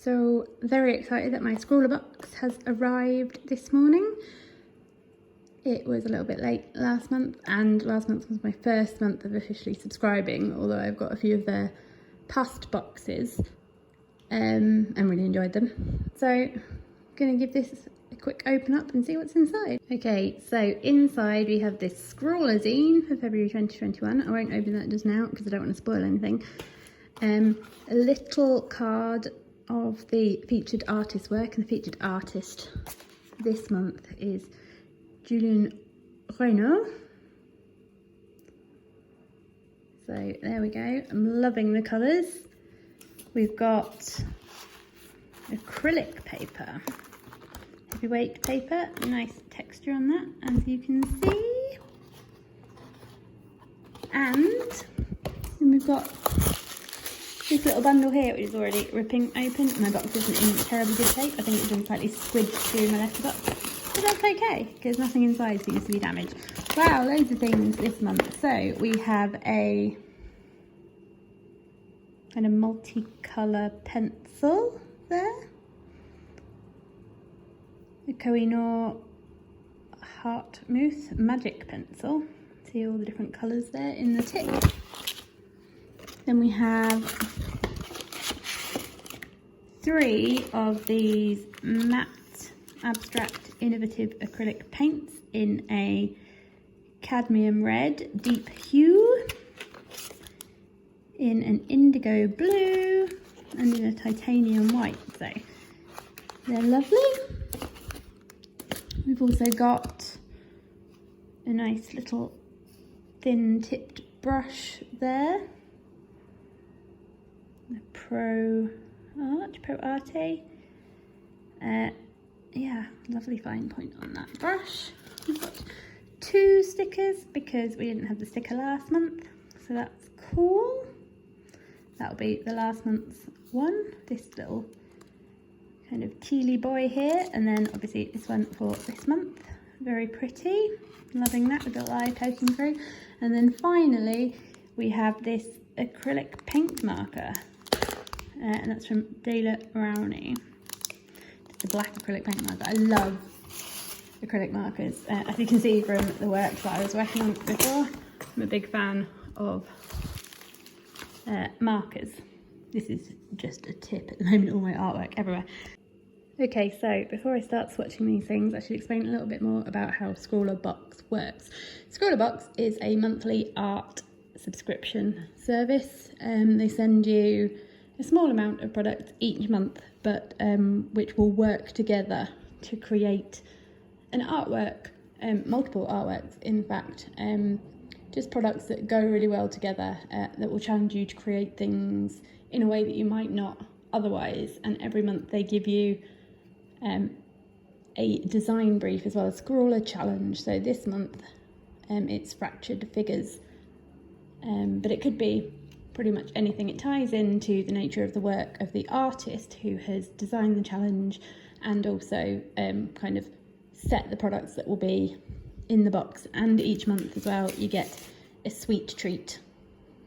So very excited that my Scrawlrbox has arrived this morning. It was a little bit late last month, and last month was my first month of officially subscribing, although I've got a few of their past boxes and really enjoyed them. So I'm going to give this a quick open up and see what's inside. Okay, so inside we have this Scrawler zine for February 2021. I won't open that just now because I don't want to spoil anything. A little card of the featured artist work, and the featured artist this month is Julien Renaud. So there we go. I'm loving the colours. We've got acrylic paper, heavyweight paper, nice texture on that, as you can see. And then we've got this little bundle here, which is already ripping open. My box isn't in terribly good shape. I think it's been slightly squidged through my letterbox, but that's okay because nothing inside seems to be damaged. Wow, loads of things this month. So we have a kind of multicolour pencil there, a Koh-i-Noor Heart Mousse magic pencil. See all the different colours there in the tip. Then we have 3 of these matte abstract innovative acrylic paints in a cadmium red deep hue, in an indigo blue, and in a titanium white. So they're lovely. We've also got a nice little thin tipped brush there. The Pro Arte. Yeah, lovely fine point on that brush. We've got 2 stickers because we didn't have the sticker last month, so that's cool. That'll be the last month's one, this little kind of tealy boy here, and then obviously this one for this month. Very pretty, loving that with the eye poking through. And then finally we have this acrylic paint marker, and that's from De La Rowney. It's a black acrylic paint marker. I love acrylic markers, as you can see from the work that I was working on before. I'm a big fan of markers. This is just a tip at the moment, all my artwork everywhere. Okay, so before I start swatching these things, I should explain a little bit more about how Scrawlrbox works. Scrawlrbox is a monthly art subscription service. They send you a small amount of products each month, but which will work together to create an artwork, multiple artworks in fact, just products that go really well together, that will challenge you to create things in a way that you might not otherwise. And every month they give you a design brief as well as Scrawler challenge. So this month it's fractured figures, but it could be pretty much anything. It ties into the nature of the work of the artist who has designed the challenge, and also kind of set the products that will be in the box. And each month as well you get a sweet treat.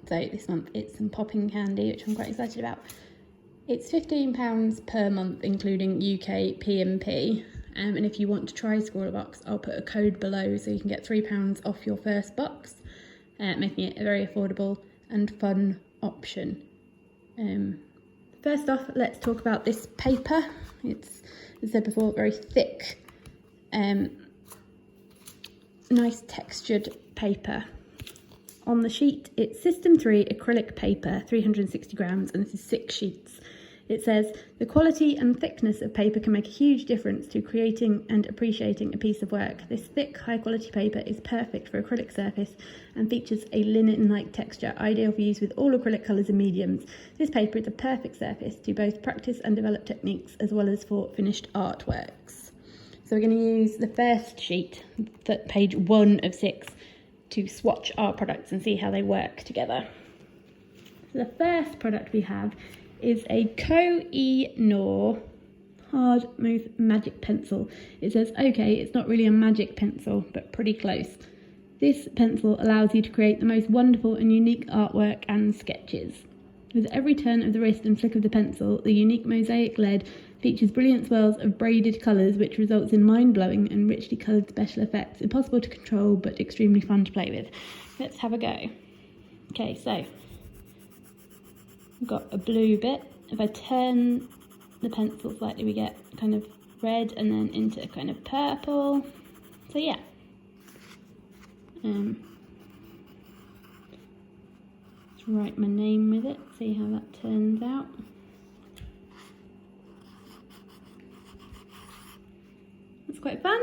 So this month it's some popping candy, which I'm quite excited about. It's £15 per month including UK P&P, and if you want to try Scrawlrbox, I'll put a code below so you can get £3 off your first box, making it a very affordable and fun option. First off, let's talk about this paper. It's, as I said before, very thick, nice textured paper. On the sheet, it's System 3 acrylic paper, 360 grams, and this is 6 sheets. It says, the quality and thickness of paper can make a huge difference to creating and appreciating a piece of work. This thick, high-quality paper is perfect for acrylic surface and features a linen-like texture, ideal for use with all acrylic colours and mediums. This paper is a perfect surface to both practice and develop techniques, as well as for finished artworks. So we're going to use the first sheet, page 1 of 6, to swatch our products and see how they work together. So the first product we have is a Koh-i-Noor Hard Mousse Magic Pencil. It says, okay, it's not really a magic pencil, but pretty close. This pencil allows you to create the most wonderful and unique artwork and sketches. With every turn of the wrist and flick of the pencil, the unique mosaic lead features brilliant swirls of braided colours, which results in mind-blowing and richly coloured special effects, impossible to control but extremely fun to play with. Let's have a go. Okay, so I've got a blue bit. If I turn the pencil slightly, we get kind of red and then into kind of purple. So yeah. Let's write my name with it, see how that turns out. That's quite fun.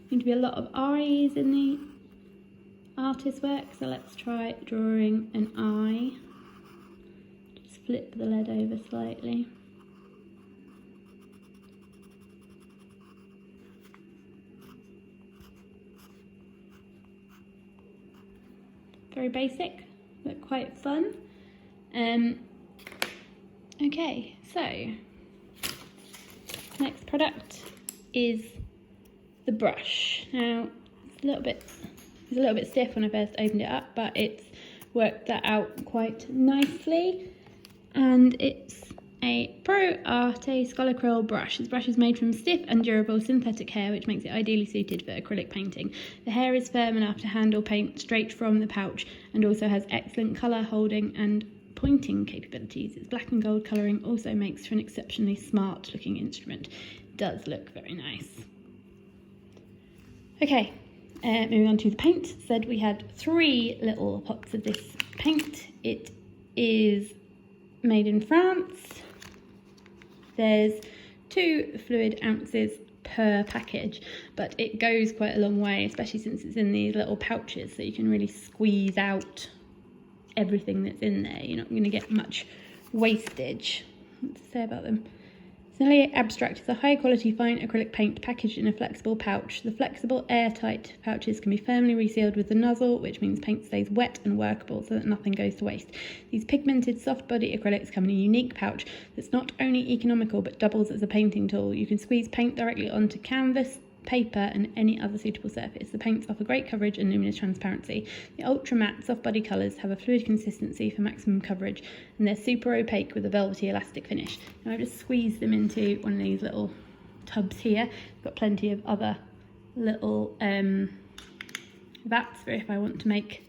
Going to be a lot of eyes in the artist work, so let's try drawing an eye. Just flip the lead over slightly. Very basic, but quite fun. Okay, so next product is the brush. Now it's a little bit stiff when I first opened it up, but it's worked that out quite nicely. And it's a Pro Arte Scrawlrbox brush. This brush is made from stiff and durable synthetic hair, which makes it ideally suited for acrylic painting. The hair is firm enough to handle paint straight from the pouch and also has excellent colour holding and pointing capabilities. Its black and gold colouring also makes for an exceptionally smart looking instrument. It does look very nice. Okay, moving on to the paint. Said we had 3 little pots of this paint. It is made in France. There's 2 fluid ounces per package, but it goes quite a long way, especially since it's in these little pouches, so you can really squeeze out everything that's in there. You're not going to get much wastage. What to say about them? Snelly Abstract is a high quality fine acrylic paint packaged in a flexible pouch. The flexible airtight pouches can be firmly resealed with the nozzle, which means paint stays wet and workable so that nothing goes to waste. These pigmented soft body acrylics come in a unique pouch that's not only economical but doubles as a painting tool. You can squeeze paint directly onto canvas, paper and any other suitable surface. The paints offer great coverage and luminous transparency. The ultra matte soft body colours have a fluid consistency for maximum coverage, and they're super opaque with a velvety elastic finish. Now I've just squeezed them into one of these little tubs here. I've got plenty of other little vats for if I want to make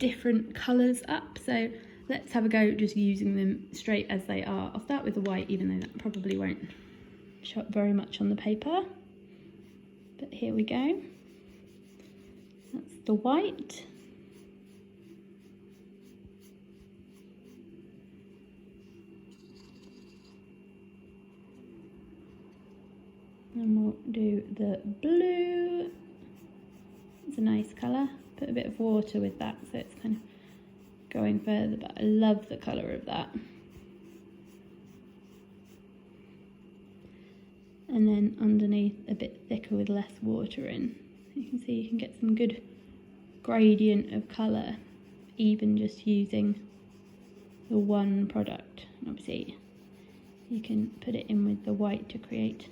different colours up. So let's have a go just using them straight as they are. I'll start with the white, even though that probably won't show up very much on the paper. But here we go. That's the white. And we'll do the blue. It's a nice colour. Put a bit of water with that so it's kind of going further, but I love the colour of that. And then underneath a bit thicker with less water in. You can see you can get some good gradient of colour even just using the one product. And obviously you can put it in with the white to create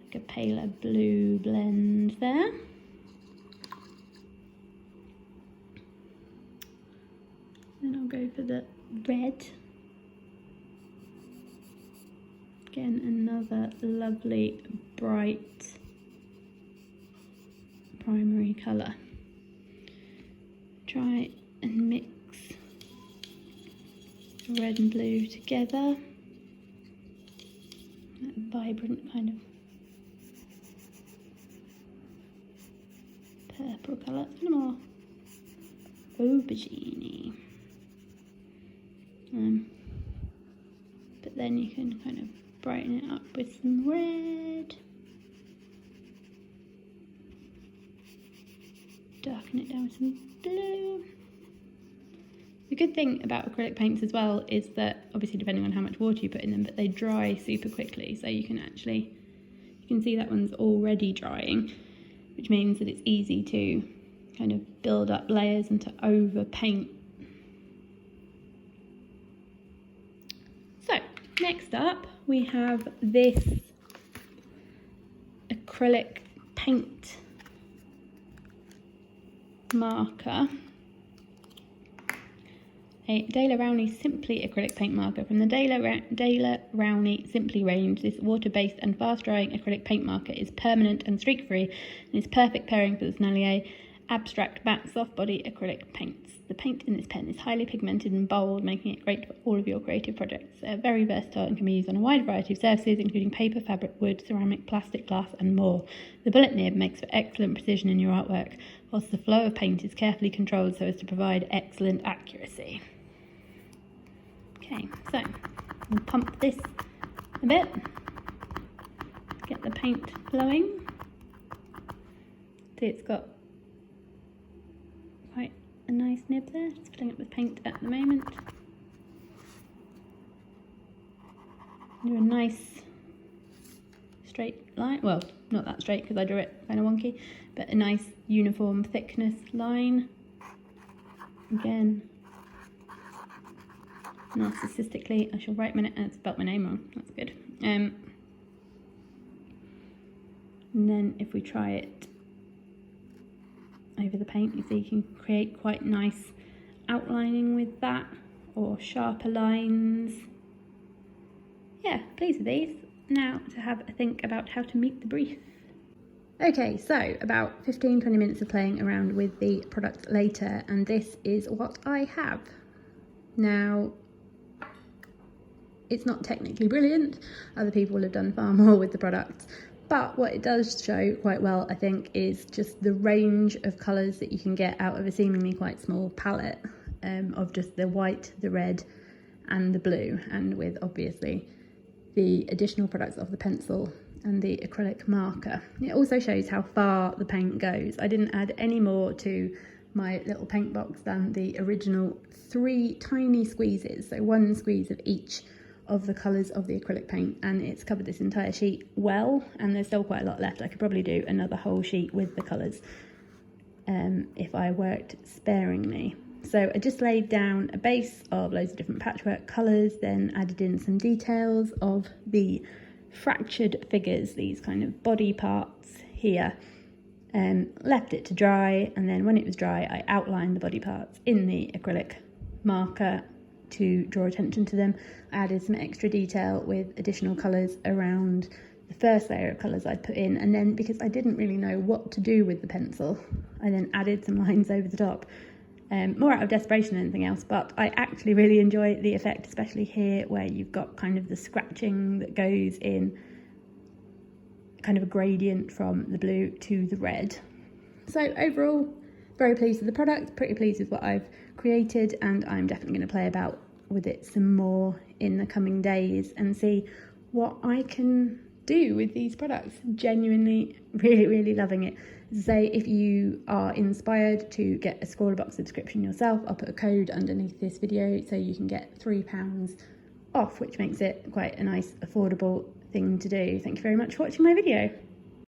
like a paler blue blend there. Then I'll go for the red. Again, another lovely bright primary colour. Try and mix red and blue together. That vibrant kind of purple colour, kind of more aubergine-y. But then you can kind of brighten it up with some red, darken it down with some blue. The good thing about acrylic paints as well is that, obviously depending on how much water you put in them, but they dry super quickly, so you can see that one's already drying, which means that it's easy to kind of build up layers and to over paint. So next up we have this acrylic paint marker. a Daler Rowney Simply acrylic paint marker from the Daler Rowney Simply range. This water-based and fast-drying acrylic paint marker is permanent and streak-free and is perfect pairing for the Sennelier Abstract Matte Soft Body acrylic paints. The paint in this pen is highly pigmented and bold, making it great for all of your creative projects. They are very versatile and can be used on a wide variety of surfaces, including paper, fabric, wood, ceramic, plastic, glass and more. The bullet nib makes for excellent precision in your artwork, whilst the flow of paint is carefully controlled so as to provide excellent accuracy. Okay, so we'll pump this a bit, get the paint flowing. See, it's got quite a nice nib there, just filling it with paint at the moment. Do a nice straight line, well, not that straight because I drew it kind of wonky, but a nice uniform thickness line. Again, narcissistically, I shall write my name, and spelt my name wrong, that's good. And then if we try it over the paint, you see you can create quite nice outlining with that, or sharper lines. Yeah, pleased with these. Now to have a think about how to meet the brief. Okay, so about 15-20 minutes of playing around with the product later, and this is what I have. Now, it's not technically brilliant, other people will have done far more with the product, but what it does show quite well, I think, is just the range of colours that you can get out of a seemingly quite small palette of just the white, the red and the blue, and with obviously the additional products of the pencil and the acrylic marker. It also shows how far the paint goes. I didn't add any more to my little paint box than the original 3 tiny squeezes, so 1 squeeze of each of the colours of the acrylic paint, and it's covered this entire sheet well, and there's still quite a lot left. I could probably do another whole sheet with the colours if I worked sparingly. So I just laid down a base of loads of different patchwork colours, then added in some details of the fractured figures, these kind of body parts here, left it to dry, and then when it was dry I outlined the body parts in the acrylic marker to draw attention to them. I added some extra detail with additional colours around the first layer of colours I'd put in, and then because I didn't really know what to do with the pencil, I then added some lines over the top, more out of desperation than anything else, but I actually really enjoy the effect, especially here where you've got kind of the scratching that goes in kind of a gradient from the blue to the red. So overall, very pleased with the product, pretty pleased with what I've created, and I'm definitely going to play about with it some more in the coming days and see what I can do with these products. Genuinely really loving it. Say if you are inspired to get a Scrawlrbox subscription yourself, I'll put a code underneath this video so you can get £3 off, which makes it quite a nice affordable thing to do. Thank you very much for watching my video.